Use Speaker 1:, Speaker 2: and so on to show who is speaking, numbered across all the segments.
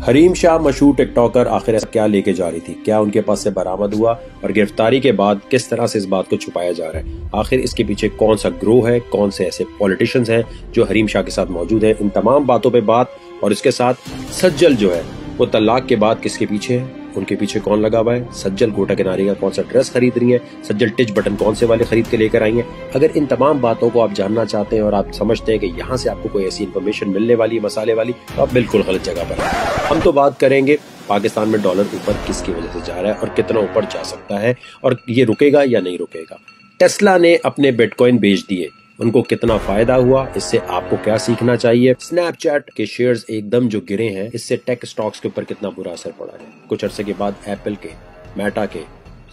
Speaker 1: हरीम शाह मशहूर टिकटॉकर आखिर ऐसा क्या लेके जा रही थी, क्या उनके पास से बरामद हुआ और गिरफ्तारी के बाद किस तरह से इस बात को छुपाया जा रहा है, आखिर इसके पीछे कौन सा ग्रोह है, कौन से ऐसे पॉलिटिशियंस हैं जो हरीम शाह के साथ मौजूद हैं। इन तमाम बातों पे बात और इसके साथ सज्जल जो है वो तलाक के बाद किसके पीछे है, उनके पीछे कौन लगा हुआ है, सज्जल कोटा किनारे का कौन सा ड्रेस खरीद रही है, सज्जल टिच बटन कौन से वाले खरीद के लेकर आई हैं। अगर इन तमाम बातों को आप जानना चाहते हैं और आप समझते हैं कि यहाँ से आपको कोई ऐसी इन्फॉर्मेशन मिलने वाली मसाले वाली, तो आप बिल्कुल गलत जगह पर हैं। हम तो बात करेंगे पाकिस्तान में डॉलर ऊपर किसकी वजह से जा रहा है और कितना ऊपर जा सकता है और ये रुकेगा या नहीं रुकेगा। टेस्ला ने अपने बिटकॉइन बेच दिए, उनको कितना फायदा हुआ, इससे आपको क्या सीखना चाहिए। स्नैपचैट के शेयर्स एकदम जो गिरे हैं, इससे टेक स्टॉक्स के ऊपर कितना बुरा असर पड़ा है। कुछ अरसे के बाद एप्पल के, मेटा के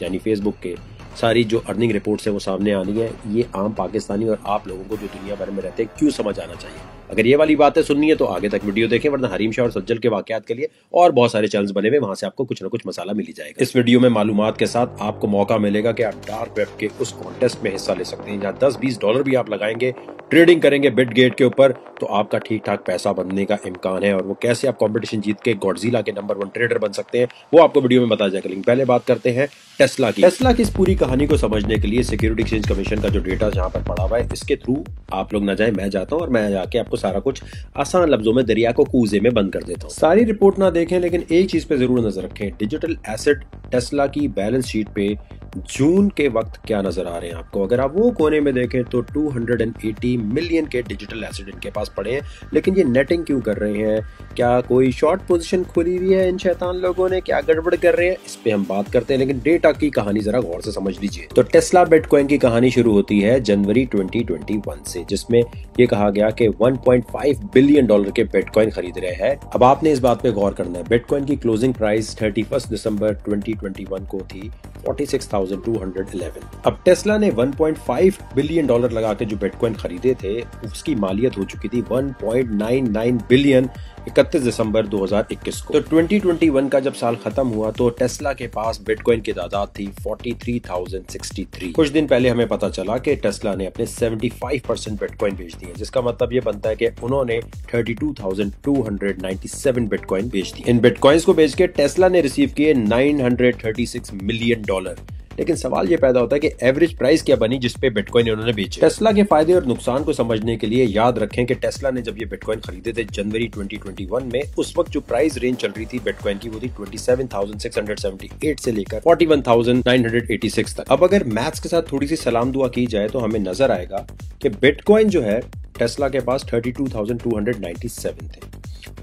Speaker 1: यानी फेसबुक के सारी जो अर्निंग रिपोर्ट्स है वो सामने आनी है। ये आम पाकिस्तानी और आप लोगों को जो दुनिया भर में रहते हैं क्यों समझ आना चाहिए। अगर ये वाली बातें सुननी है तो आगे तक वीडियो देखें, वरना हरीम शाह और सज्जल के वाकयात के लिए और बहुत सारे चैनल्स बने हुए, वहां से आपको कुछ ना कुछ मसाला मिल ही जाएगा। इस वीडियो में मालूमात के साथ आपको मौका मिलेगा कि आप डार्क वेब के उस कॉन्टेस्ट में हिस्सा ले सकते हैं जहां 10-20 डॉलर भी आप लगाएंगे, ट्रेडिंग करेंगे बिटगेट के ऊपर, तो आपका ठीक ठाक पैसा बनने का इम्कान है। और वो कैसे आप कंपटीशन जीत के गॉडजिला के नंबर 1 ट्रेडर बन सकते हैं वो आपको वीडियो में बताया जाएगा। लेकिन पहले बात करते हैं टेस्ला की। टेस्ला की इस पूरी कहानी को समझने के लिए सिक्योरिटी एक्सचेंज कमीशन का जो डेटा जहां पर पड़ा हुआ है, इसके थ्रू आप लोग ना जाए, मैं जाता हूं और मैं जाके आपको सारा कुछ आसान लफ्जों में दरिया को कूजे में बंद कर देता हूं। सारी रिपोर्ट ना देखें, लेकिन एक चीज पे जरूर नजर रखें। डिजिटल एसेट टेस्ला की बैलेंस शीट पे जून के वक्त क्या नजर आ रहे हैं आपको। अगर आप वो कोने में देखें तो 280 मिलियन के डिजिटल एसेट इनके पास पड़े हैं। लेकिन ये नेटिंग क्यों कर रहे हैं, क्या कोई शॉर्ट पोजीशन खुली हुई है इन शैतान लोगों ने, क्या गड़बड़ कर रहे हैं, इस पे हम बात करते हैं। लेकिन डेटा की कहानी जरा गौर से समझ लीजिए। तो टेस्ला बिटकॉइन की कहानी शुरू होती है जनवरी 2021 से, जिसमें ये कहा गया कि 1.5 बिलियन डॉलर के बिटकॉइन खरीद रहे हैं। अब आपने इस बात पे गौर करना है, बिटकॉइन की क्लोजिंग प्राइस 31 दिसंबर 2021 को थी 46,211। अब टेस्ला ने 1.5 बिलियन डॉलर लगा के जो बिटकॉइन खरीदे थे, उसकी मालियत हो चुकी थी 1.99 बिलियन 31 दिसंबर 2021 को। तो 2021 का जब साल खत्म हुआ तो टेस्ला के पास बिटकॉइन की तादाद थी 43,063। कुछ दिन पहले हमें पता चला कि टेस्ला ने अपने 75% बिटकॉइन बेच दिए, जिसका मतलब ये बनता है कि उन्होंने 32,297 बिटकॉइन बेच दिए। इन बिटकॉइंस को बेच के टेस्ला ने रिसीव किए 936 मिलियन डॉलर। लेकिन सवाल ये पैदा होता है कि एवरेज प्राइस क्या बनी जिस पे बिटकॉइन इन्होंने बेचे। टेस्ला के फायदे और नुकसान को समझने के लिए याद रखें कि टेस्ला ने जब ये बिटकॉइन खरीदे थे जनवरी 2021 में, उस वक्त जो प्राइस रेंज चल रही थी बिटकॉइन की वो थी 27,678 से लेकर 41,986 तक। अब अगर मैथ्स के साथ थोड़ी सी सलाम दुआ की जाए तो हमें नजर आएगा कि बिटकॉइन जो है टेस्ला के पास 32,297 थे।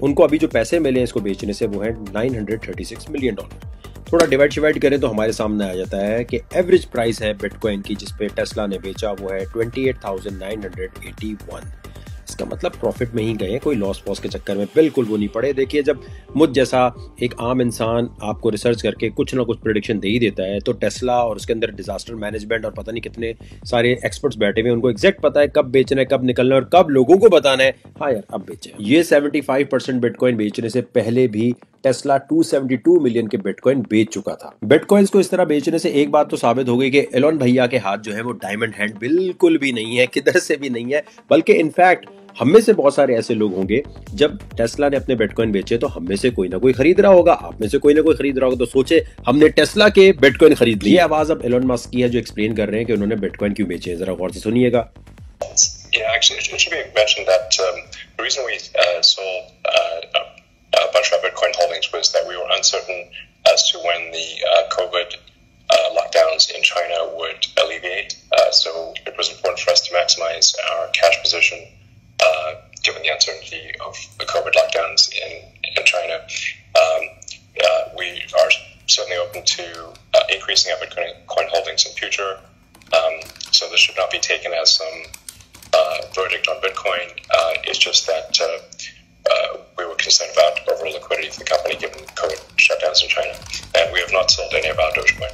Speaker 1: उनको अभी जो पैसे मिले इसको बेचने से वो है 936 मिलियन डॉलर। थोड़ा डिवाइड करें तो हमारे सामने आ जाता है कि एवरेज प्राइस है बिटकॉइन की जिसपे टेस्ला ने बेचा वो है 28,981। इसका मतलब प्रॉफिट में ही गए, कोई लॉस वॉस के चक्कर में बिल्कुल वो नहीं पड़े। देखिए, जब मुझ जैसा एक आम इंसान आपको रिसर्च करके कुछ ना कुछ प्रेडिक्शन दे ही देता है, तो टेस्ला और उसके अंदर डिजास्टर मैनेजमेंट और पता नहीं कितने सारे एक्सपर्ट्स बैठे हुए, उनको एग्जैक्ट पता है कब बेचना है, कब निकलना है और कब लोगों को बताना है हाँ यार अब बेचे। ये 75% बिटकॉइन बेचने से पहले भी टेस्ला 272 मिलियन के बिटकॉइन बेच चुका था। बिटकॉइंस को इस तरह बेचने से एक बात तो साबित हो गई कि एलोन भैया के हाथ जो है वो डायमंड हैंड बिल्कुल भी नहीं है, किधर से भी नहीं है। बल्कि इनफैक्ट हम में से बहुत सारे ऐसे लोग होंगे, जब टेस्ला ने अपने बिटकॉइन बेचे तो हम में से कोई ना कोई खरीद रहा होगा, आप में से कोई ना कोई खरीद रहा होगा। तो सोचे हमने टेस्ला के बिटकॉइन खरीद लिए। आवाज अब एलोन मस्क की है जो एक्सप्लेन कर रहे हैं कि उन्होंने बिटकॉइन क्यों बेचे। जरा गौर से सुनिएगा।
Speaker 2: Yeah, actually, it should be mentioned that the reason we sold a bunch of our Bitcoin holdings was that we were uncertain as to when the COVID lockdowns in China would alleviate. So it was important for us to maximize our cash position given the uncertainty of the COVID lockdowns in China. We are certainly open to increasing our Bitcoin holdings in future. So this should not be taken as some verdict on Bitcoin. It's just that we were concerned about overall liquidity for the company given COVID shutdowns in China, and we have not sold any of our Dogecoin.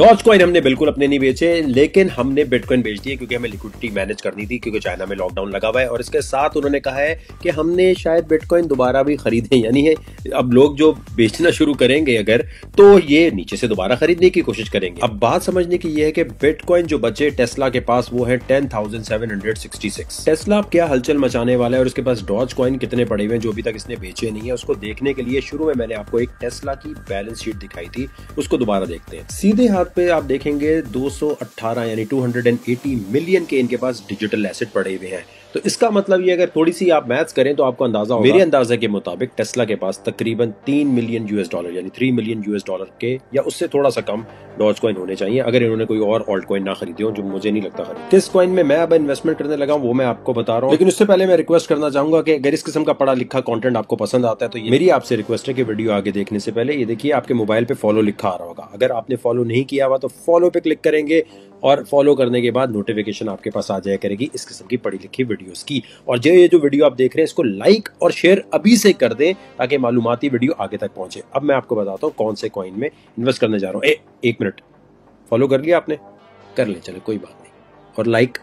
Speaker 1: Dogecoin हमने बिल्कुल अपने नहीं बेचे, लेकिन हमने bitcoin बेच दिए क्योंकि हमें लिक्विडिटी मैनेज करनी थी, क्योंकि चाइना में लॉकडाउन लगा हुआ है। और इसके साथ उन्होंने कहा है कि हमने शायद बिटकॉइन दोबारा भी खरीदे, यानी है अब लोग जो बेचना शुरू करेंगे अगर, तो ये नीचे से दोबारा खरीदने की कोशिश करेंगे। अब बात समझने की ये है कि बिटकॉइन जो बचे टेस्ला के पास वो है 10,766। टेस्ला अब क्या हलचल मचाने वाला है और उसके पास डॉज कॉइन कितने पड़े हुए हैं जो अभी तक इसने बेचे नहीं है, उसको देखने के लिए शुरू में मैंने आपको एक टेस्ला की बैलेंस शीट दिखाई थी, उसको दोबारा देखते हैं। सीधे हाथ पे आप देखेंगे 218 यानी 280 मिलियन के इनके पास डिजिटल एसेट पड़े हुए हैं। तो इसका मतलब ये अगर थोड़ी सी आप मैथ्स करें तो आपको अंदाजा होगा। मेरे अंदाजे के मुताबिक टेस्ला के पास तकरीबन 3 मिलियन US डॉलर यानी 3 मिलियन US डॉलर के या उससे थोड़ा सा कम डॉज कॉइन होने चाहिए, अगर इन्होंने कोई और ऑल्ट कॉइन ना खरीदे हो, जो मुझे नहीं लगता खरीदे। किस कॉइन में मैं अब इन्वेस्टमेंट करने लगा हूं वो मैं आपको बता रहा हूं, लेकिन उससे पहले मैं रिक्वेस्ट करना चाहूंगा कि अगर इस किस्म का पढ़ा लिखा कंटेंट आपको पसंद आता है तो मेरी आपसे रिक्वेस्ट है कि वीडियो आगे देखने से पहले ये देखिए आपके मोबाइल पे फॉलो लिखा आ रहा होगा। अगर आपने फॉलो नहीं किया हुआ तो फॉलो पे क्लिक करेंगे और फॉलो करने के बाद नोटिफिकेशन आपके पास आ जाया करेगी इस किस्म की पढ़ी लिखी वीडियोस की। और ये जो वीडियो आप देख रहे हैं इसको लाइक और शेयर अभी से कर दें ताकि मालूमाती वीडियो आगे तक पहुंचे। अब मैं आपको बताता हूं कौन से कॉइन में इन्वेस्ट करने जा रहा हूं। एक मिनट, फॉलो कर लिया आपने? कर ले, चलो कोई बात नहीं। और लाइक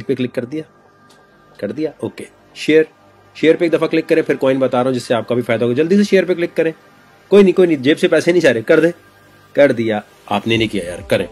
Speaker 1: पे क्लिक कर दिया, ओके। शेयर पे एक दफा क्लिक करें, फिर कॉइन बता रहा हूं जिससे आपका भी फायदा होगा। जल्दी से शेयर पे क्लिक करें। कोई नहीं, जेब से पैसे नहीं जा रहे, कर दे। कर दिया, आपने नहीं किया यार, करें।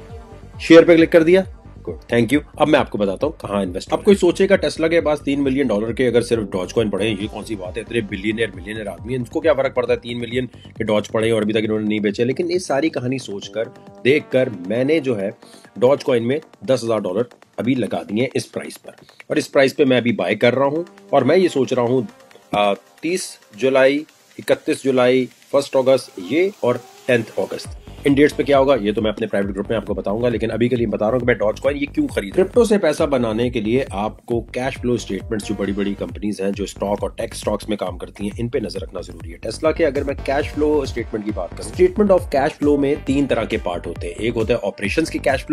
Speaker 1: शेयर पे क्लिक कर दिया, गुड, थैंक यू। अब मैं आपको बताता हूँ कहाँ इन्वेस्ट। अब कोई सोचेगा टेस्ला के पास 3 मिलियन डॉलर के अगर सिर्फ डॉज कॉइन पड़े हैं, ये कौन सी बात है, इतने मिलियनर आदमी है, इनको क्या फर्क पड़ता है 3 मिलियन के डॉज पड़े और अभी तक इन्होंने नहीं बेचे। लेकिन ये सारी कहानी सोचकर देखकर मैंने जो है डॉज कॉइन में $10,000 अभी लगा दिए इस प्राइस पर, और इस प्राइस पे मैं अभी बाय कर रहा हूँ। और मैं ये सोच रहा हूँ 30 जुलाई, 31 जुलाई, 1 अगस्त ये और 10 अगस्त इन डेट्स पे क्या होगा ये तो मैं अपने प्राइवेट ग्रुप में आपको बताऊंगा। लेकिन अभी के लिए बता रहा हूं कि मैं डॉज कॉइन ये क्यों खरीद। क्रिप्टो से पैसा बनाने के लिए आपको कैश फ्लो स्टेटमेंट्स, जो बड़ी बड़ी कंपनीज हैं जो स्टॉक और टेक स्टॉक्स में काम करती हैं, इन पे नजर रखना जरूरी है। टेस्ला के अगर मैं कैश फ्लो स्टेटमेंट की बात करूं, स्टेटमेंट ऑफ कैश फ्लो में 3 तरह के पार्ट होते हैं। एक होता है ऑपरेशंस की कैश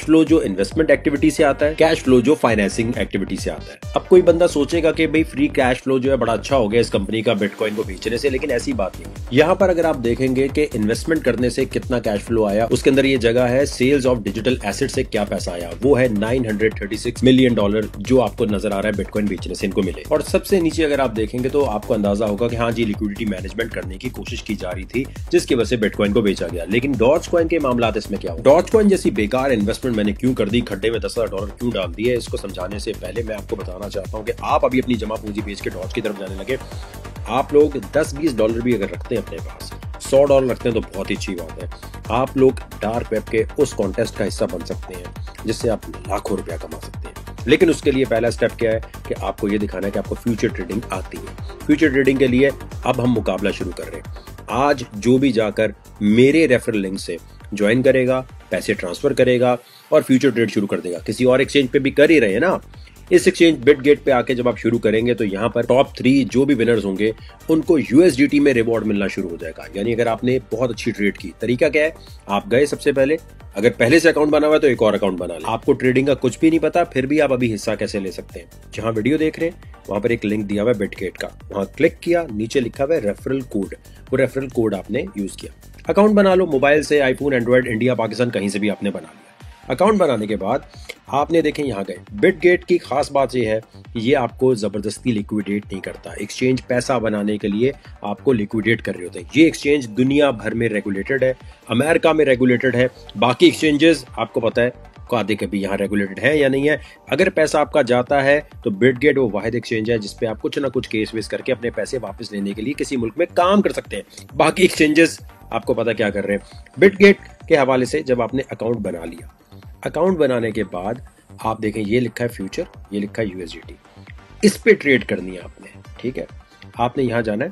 Speaker 1: फ्लो जो इन्वेस्टमेंट एक्टिविटी से आता है, कैश फ्लो जो फाइनेंसिंग एक्टिविटी से आता है। अब कोई बंदा सोचेगा कि भाई फ्री कैश फ्लो जो है बड़ा अच्छा हो गया इस कंपनी का बिटकॉइन को बेचने से, लेकिन ऐसी बात नहीं। यहाँ पर अगर आप देखेंगे कि इन्वेस्टमेंट करने से कितना कैश फ्लो आया, उसके अंदर ये जगह है सेल्स ऑफ डिजिटल एसेट से क्या पैसा आया, वो है $936 मिलियन जो आपको नजर आ रहा है बिटकॉइन बेचने से इनको मिले। और सबसे नीचे अगर आप देखेंगे तो आपको अंदाजा होगा कि हाँ जी लिक्विडिटी मैनेजमेंट करने की कोशिश की जा रही थी जिसकी वजह से बिटकॉइन को बेचा गया। लेकिन डॉज कॉइन के मामला इसमें क्या हो, डॉज कॉइन जैसी बेकार इन्वेस्टमेंट मैंने क्यों कर दी, खड्डे में $10,000 क्यों डाल दिए, इसको समझाने से पहले मैं आपको बताना चाहता हूँ कि आप अभी अपनी जमा पूंजी बेच के डॉज की तरफ जाने लगे। आप लोग $10-20 भी अगर रखते हैं अपने पास, $100 रखते हैं तो बहुत ही अच्छी बात है। आप लोग डार्क वेब के उस कॉन्टेस्ट का हिस्सा बन सकते हैं जिससे आप लाखों रुपया कमा सकते हैं। लेकिन उसके लिए पहला स्टेप क्या है कि आपको ये दिखाना है कि आपको फ्यूचर ट्रेडिंग आती है। फ्यूचर ट्रेडिंग के लिए अब हम मुकाबला शुरू कर रहे हैं। आज जो भी जाकर मेरे रेफरल लिंक से ज्वाइन करेगा, पैसे ट्रांसफर करेगा और फ्यूचर ट्रेड शुरू कर देगा। किसी और एक्सचेंज पे भी कर ही रहे हैं ना, इस एक्सचेंज बिटगेट पे आके जब आप शुरू करेंगे तो यहाँ पर टॉप 3 जो भी विनर्स होंगे उनको USDT में रिवॉर्ड मिलना शुरू हो जाएगा। यानी अगर आपने बहुत अच्छी ट्रेड की, तरीका क्या है, आप गए सबसे पहले, अगर पहले से अकाउंट बना हुआ है तो एक और अकाउंट बना ले। आपको ट्रेडिंग का कुछ भी नहीं पता फिर भी आप अभी हिस्सा कैसे ले सकते हैं, जहां वीडियो देख रहे हैं वहां पर एक लिंक दिया हुआ है बिटगेट का, वहां क्लिक किया, नीचे लिखा हुआ है रेफरल कोड, वो रेफरल कोड आपने यूज किया, अकाउंट बना लो। मोबाइल से, आईफोन, एंड्रॉइड, इंडिया, पाकिस्तान कहीं से भी आपने बना लिया। अकाउंट बनाने के बाद आपने देखें यहाँ गए। बिटगेट की खास बात यह है कि ये आपको जबरदस्ती लिक्विडेट नहीं करता। एक्सचेंज पैसा बनाने के लिए आपको लिक्विडेट कर रहे होते हैं। ये एक्सचेंज दुनिया भर में रेगुलेटेड है, अमेरिका में रेगुलेटेड है, बाकी एक्सचेंजेस आपको पता है आधे कभी यहाँ रेगुलेटेड है या नहीं है। अगर पैसा आपका जाता है तो बिटगेट वो वाहिद एक्सचेंज है जिसपे आप कुछ ना कुछ केस वेस करके अपने पैसे वापस लेने के लिए किसी मुल्क में काम कर सकते हैं। बाकी एक्सचेंजेस आपको पता क्या कर रहे हैं। बिटगेट के हवाले से जब आपने अकाउंट बना लिया, अकाउंट बनाने के बाद आप देखें ये लिखा है फ्यूचर, ये लिखा है USDT, इस पे ट्रेड करनी है आपने, ठीक है। आपने यहां जाना है,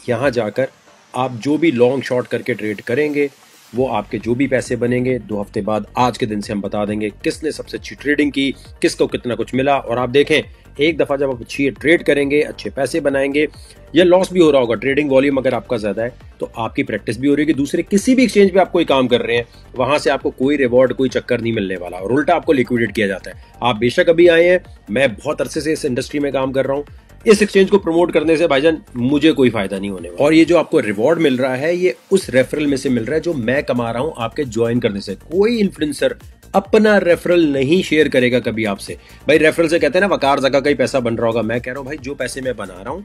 Speaker 1: यहां जाकर आप जो भी लॉन्ग शॉर्ट करके ट्रेड करेंगे वो आपके जो भी पैसे बनेंगे 2 हफ्ते बाद आज के दिन से हम बता देंगे किसने सबसे अच्छी ट्रेडिंग की, किसको कितना कुछ मिला। और आप देखें एक दफा जब आप अच्छी ट्रेड करेंगे, अच्छे पैसे बनाएंगे, या लॉस भी हो रहा होगा, ट्रेडिंग वॉल्यूम अगर आपका ज्यादा है तो आपकी प्रैक्टिस भी हो रही है कि दूसरे किसी भी एक्सचेंज पे आप कोई काम कर रहे हैं वहां से आपको कोई रिवॉर्ड, कोई चक्कर नहीं मिलने वाला और उल्टा आपको लिक्विडेट किया जाता है। आप बेशक अभी आए हैं, मैं बहुत अरसे से इस इंडस्ट्री में काम कर रहा हूँ, इस एक्सचेंज को प्रमोट करने से भाईजान मुझे कोई फायदा नहीं होने वाला। और ये जो आपको रिवॉर्ड मिल रहा है ये उस रेफरल में से मिल रहा है जो मैं कमा रहा हूं आपके ज्वाइन करने से। कोई इन्फ्लुएंसर अपना रेफरल नहीं शेयर करेगा कभी आपसे। भाई रेफरल से कहते हैं ना वकार जगह का ही पैसा बन रहा होगा, मैं कह रहा हूं भाई जो पैसे मैं बना रहा हूं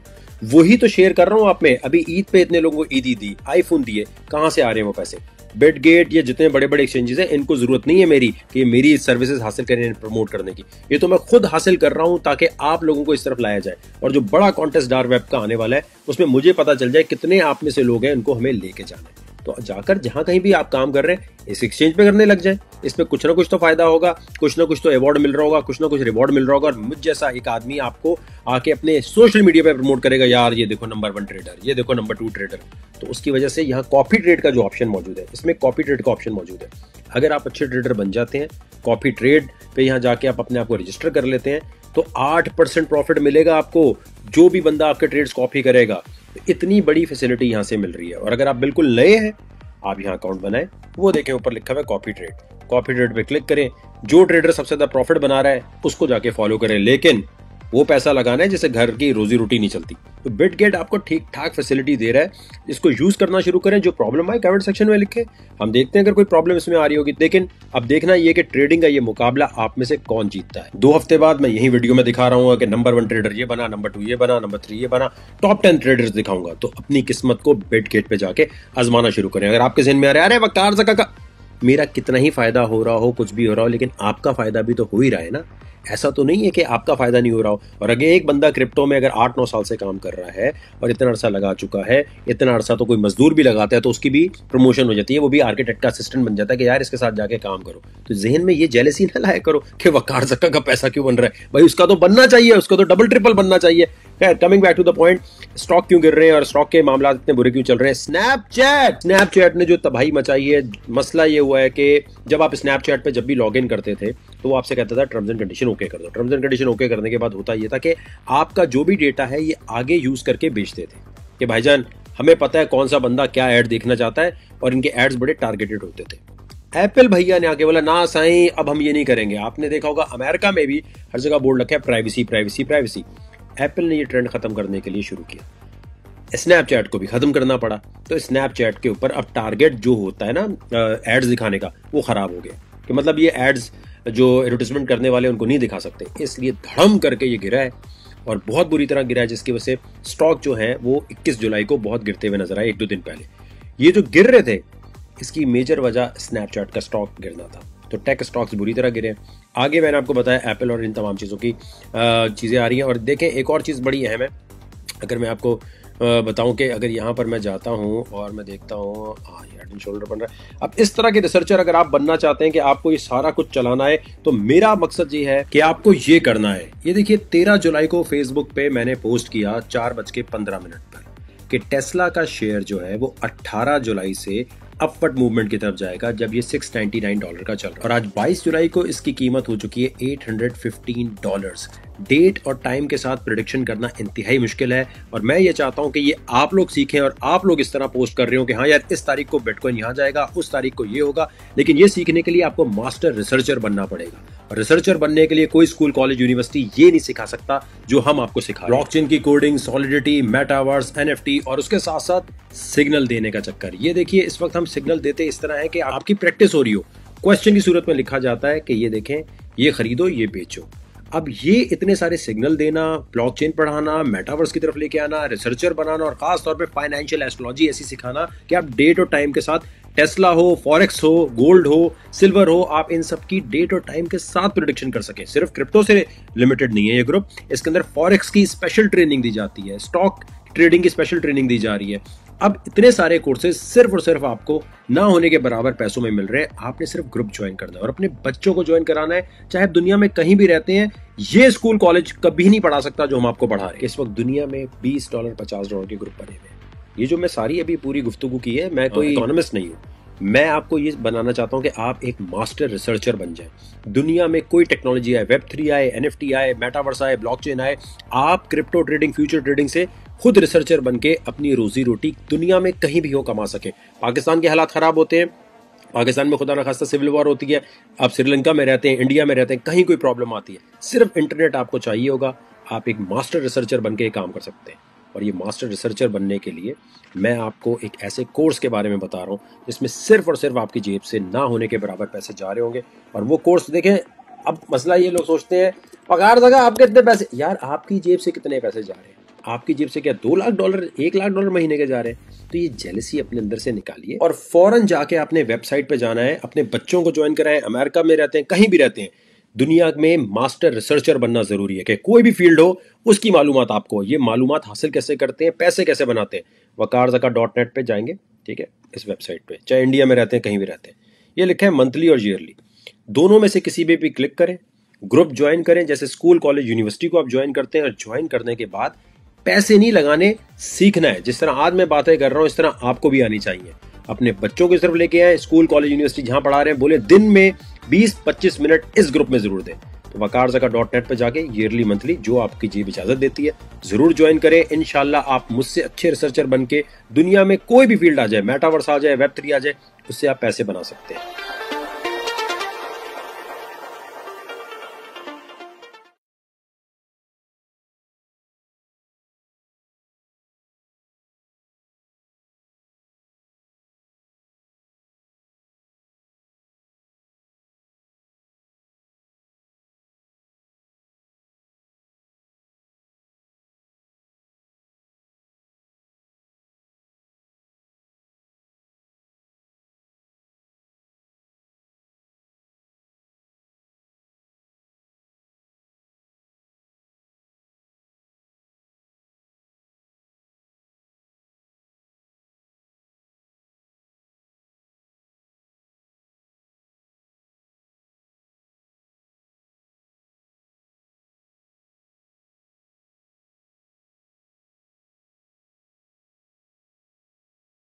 Speaker 1: वही तो शेयर कर रहा हूं आप में। अभी ईद पे इतने लोगों को ईदी दी, आईफोन दिए, कहां से आ रहे हैं वो पैसे? बिटगेट ये जितने बड़े बड़े एक्सचेंजेस हैं इनको जरूरत नहीं है मेरी कि मेरी सर्विसेज हासिल करें प्रमोट करने की, ये तो मैं खुद हासिल कर रहा हूं ताकि आप लोगों को इस तरफ लाया जाए। और जो बड़ा कॉन्टेस्ट डार्क वेब का आने वाला है उसमें मुझे पता चल जाए कितने आप में से लोग हैं इनको हमें लेके जाना है। तो जाकर जहां कहीं भी आप काम कर रहे हैं इस एक्सचेंज पे करने लग जाए, इसमें कुछ ना कुछ तो फायदा होगा, कुछ ना कुछ तो अवार्ड मिल रहा होगा, कुछ ना कुछ रिवॉर्ड मिल रहा होगा। और मुझ जैसा एक आदमी आपको आके अपने सोशल मीडिया पे प्रमोट करेगा, यार ये देखो नंबर 1 ट्रेडर, ये देखो नंबर 2 ट्रेडर। तो उसकी वजह से यहाँ कॉपी ट्रेड का जो ऑप्शन मौजूद है, इसमें कॉपी ट्रेड का ऑप्शन मौजूद है। अगर आप अच्छे ट्रेडर बन जाते हैं, कॉपी ट्रेड पे यहाँ जाके आप अपने आप को रजिस्टर कर लेते हैं तो 8% प्रॉफिट मिलेगा आपको जो भी बंदा आपके ट्रेड्स कॉपी करेगा। तो इतनी बड़ी फैसिलिटी यहाँ से मिल रही है। और अगर आप बिल्कुल नए हैं, आप यहाँ अकाउंट बनाएं, वो देखें ऊपर लिखा हुआ है कॉपी ट्रेड, कॉपी ट्रेड पे क्लिक करें, जो ट्रेडर सबसे ज्यादा प्रॉफिट बना रहा है उसको जाके फॉलो करें, लेकिन वो पैसा लगाना है जिससे घर की रोजी रोटी नहीं चलती। तो बिटगेट आपको ठीक ठाक फैसिलिटी दे रहा है, इसको यूज करना शुरू करें। जो प्रॉब्लम आए कमेंट सेक्शन में लिखें, हम देखते हैं अगर कोई प्रॉब्लम इसमें आ रही होगी। लेकिन अब देखना ये कि ट्रेडिंग का ये मुकाबला आप में से कौन जीतता है। 2 हफ्ते बाद मैं यही वीडियो में दिखा रहा हूँ कि नंबर 1 ट्रेडर ये बना, नंबर 2 ये बना, नंबर 3 ये बना, टॉप 10 ट्रेडर्स दिखाऊंगा। तो अपनी किस्मत को बिटगेट पे जाके आजमाना शुरू करें। अगर आपके जहन में आ रहा है अरे वकार ज़का का मेरा कितना ही फायदा हो रहा हो, कुछ भी हो रहा हो, लेकिन आपका फायदा भी तो हो ही रहा है ना, ऐसा तो नहीं है कि आपका फायदा नहीं हो रहा हो। और अगर एक बंदा क्रिप्टो में अगर 8-9 साल से काम कर रहा है और इतना अरसा लगा चुका है, इतना अरसा तो कोई मजदूर भी लगाता है तो उसकी भी प्रमोशन हो जाती है, वो भी आर्किटेक्ट का असिस्टेंट बन जाता है कि यार इसके साथ जाके काम करो। तो जहन में ये जेलसी ना लाया करो कि वकार ज़का का पैसा क्यों बन रहा है, भाई उसका तो बनना चाहिए, उसका तो डबल ट्रिपल बनना चाहिए। Coming back to the point, stock क्यों गिर रहे हैं और स्टॉक के मामला इतने बुरे क्यों चल रहे हैं? स्नैपचैट ने जो तबाही मचाई है। मसला ये हुआ है कि जब आप स्नैपचैट पे जब भी लॉग इन करते थे तो वो आपसे कहता था टर्म्स एंड कंडीशन ओके कर दो। टर्म्स एंड कंडीशन ओके करने के बाद होता ये था कि आपका जो भी डेटा है ये आगे यूज करके बेचते थे कि भाईजान हमें पता है कौन सा बंदा क्या ऐड देखना चाहता है, और इनके एड्स बड़े टारगेटेड होते थे। एप्पल भैया ने आके बोला ना साईं अब हम ये नहीं करेंगे। आपने देखा होगा अमेरिका में भी हर जगह बोर्ड रखा है प्राइवेसी प्राइवेसी प्राइवेसी। एप्पल ने ये ट्रेंड खत्म करने के लिए शुरू किया, स्नैपचैट को भी खत्म करना पड़ा। तो स्नैपचैट के ऊपर अब टारगेट जो होता है ना एड्स दिखाने का वो खराब हो गया कि मतलब ये एड्स जो एडवर्टाइजमेंट करने वाले उनको नहीं दिखा सकते, इसलिए धड़म करके ये गिरा है और बहुत बुरी तरह गिरा है, जिसकी वजह से स्टॉक जो है वो 21 जुलाई को बहुत गिरते हुए नजर आए। 1-2 दिन पहले ये जो गिर रहे थे इसकी मेजर वजह स्नैपचैट का स्टॉक गिरना था। तो टेक स्टॉक्स बुरी तरह गिरे। आगे मैंने आपको बताया एप्पल और इन तमाम चीज़ों की चीज़ें आ रही हैं। और देखें एक और चीज़ बड़ी अहम है, अगर मैं आपको बताऊं कि अगर यहाँ पर मैं जाता हूँ और मैं देखता हूँ हेड एंड शोल्डर बन रहा है। अब इस तरह के रिसर्चर अगर आप बनना चाहते हैं कि आपको ये सारा कुछ चलाना है तो मेरा मकसद ये है कि आपको ये करना है। ये देखिए 13 जुलाई को फेसबुक पे मैंने पोस्ट किया 4:15 पर कि टेस्ला का शेयर जो है वो 18 जुलाई से अपवर्ड मूवमेंट की तरफ जाएगा जब ये $699 का चल रहा है। और आज 22 जुलाई को इसकी कीमत हो चुकी है $815। डेट और टाइम के साथ प्रेडिक्शन करना इंतहाई मुश्किल है और मैं ये चाहता हूं कि ये आप लोग सीखें और आप लोग इस तरह पोस्ट कर रहे हो कि हाँ यार इस तारीख को बिटकॉइन यहाँ जाएगा, उस तारीख को ये होगा। लेकिन ये सीखने के लिए आपको मास्टर रिसर्चर बनना पड़ेगा और रिसर्चर बनने के लिए कोई स्कूल कॉलेज यूनिवर्सिटी ये नहीं सिखा सकता जो हम आपको सिखा रहे हैं। ब्लॉकचेन की कोडिंग, सॉलिडिटी, मेटावर्स, एनएफटी और उसके साथ साथ सिग्नल देने का चक्कर। ये देखिए इस वक्त हम सिग्नल देते इस तरह है कि आपकी प्रैक्टिस हो रही हो। क्वेश्चन की सूरत में लिखा जाता है कि ये देखें, ये खरीदो, ये बेचो। अब ये इतने सारे सिग्नल देना, ब्लॉकचेन पढ़ाना, मेटावर्स की तरफ लेके आना, रिसर्चर बनाना और खास तौर पे फाइनेंशियल एस्ट्रोलॉजी ऐसी सिखाना कि आप डेट और टाइम के साथ टेस्ला हो, फॉरेक्स हो, गोल्ड हो, सिल्वर हो, आप इन सब की डेट और टाइम के साथ प्रेडिक्शन कर सकें। सिर्फ क्रिप्टो से लिमिटेड नहीं है ये ग्रुप, इसके अंदर फॉरेक्स की स्पेशल ट्रेनिंग दी जाती है, स्टॉक ट्रेडिंग की स्पेशल ट्रेनिंग दी जा रही है। अब इतने सारे कोर्सेज सिर्फ और सिर्फ आपको ना होने के बराबर पैसों में मिल रहे हैं। आपने सिर्फ ग्रुप ज्वाइन करना है और अपने बच्चों को ज्वाइन कराना है, चाहे आप दुनिया में कहीं भी रहते हैं। ये स्कूल कॉलेज कभी नहीं पढ़ा सकता जो हम आपको पढ़ा रहे हैं। इस वक्त दुनिया में $20, $50 के ग्रुप बने हुए हैं। ये जो मैं सारी अभी पूरी गुफ्तगू की है, मैं कोई इकोनॉमिस्ट नहीं हूँ, मैं आपको ये बनाना चाहता हूं कि आप एक मास्टर रिसर्चर बन जाएं। दुनिया में कोई टेक्नोलॉजी आए, Web3 आए, NFT आए, मेटावर्स आए, ब्लॉकचेन आए, आप क्रिप्टो ट्रेडिंग, फ्यूचर ट्रेडिंग से खुद रिसर्चर बन के अपनी रोजी रोटी दुनिया में कहीं भी हो कमा सके। पाकिस्तान के हालात खराब होते हैं, पाकिस्तान में खुदा न खास्ता सिविल वॉर होती है, आप श्रीलंका में रहते हैं, इंडिया में रहते हैं, कहीं कोई प्रॉब्लम आती है, सिर्फ इंटरनेट आपको चाहिए होगा। आप एक मास्टर रिसर्चर बन के काम कर सकते हैं। और ये मास्टर रिसर्चर बनने के लिए मैं आपको एक ऐसे कोर्स के बारे में बता रहा हूँ जिसमें सिर्फ और सिर्फ आपकी जेब से ना होने के बराबर पैसे जा रहे होंगे। और वो कोर्स देखें, अब मसला ये लोग सोचते हैं पगार जगह आपके इतने पैसे, यार आपकी जेब से कितने पैसे जा रहे हैं? आपकी जेब से क्या $2 लाख, $1 लाख महीने के जा रहे हैं? तो ये जेलसी अपने अंदर से निकालिए और फौरन जाके अपने वेबसाइट पे जाना है, अपने बच्चों को ज्वाइन कराएं। अमेरिका में रहते हैं, कहीं भी रहते हैं, दुनिया में मास्टर रिसर्चर बनना जरूरी है कि कोई भी फील्ड हो उसकी मालूमात आपको। ये मालूमात हासिल कैसे करते हैं, पैसे कैसे बनाते हैं, waqarzaka.net पे जाएंगे, ठीक है, इस वेबसाइट पे, चाहे इंडिया में रहते हैं कहीं भी रहते हैं। ये लिखा है मंथली और ईयरली, दोनों में से किसी भी क्लिक करें, ग्रुप ज्वाइन करें। जैसे स्कूल, कॉलेज, यूनिवर्सिटी को आप ज्वाइन करते हैं और ज्वाइन करने के बाद पैसे नहीं लगाने, सीखना है। जिस तरह आज मैं बातें कर रहा हूं इस तरह आपको भी आनी चाहिए। अपने बच्चों की तरफ लेके आए, स्कूल, कॉलेज, यूनिवर्सिटी जहां पढ़ा रहे हैं, बोले दिन में 20-25 मिनट इस ग्रुप में जरूर दें। तो waqarzaka.net पे जाके ईयरली, मंथली, जो आपकी जेब इजाजत देती है, जरूर ज्वाइन करें। इंशाल्लाह आप मुझसे अच्छे रिसर्चर बन के दुनिया में कोई भी फील्ड आ जाए, मेटावर्स आ जाए, वेब3 आ जाए, उससे आप पैसे बना सकते हैं।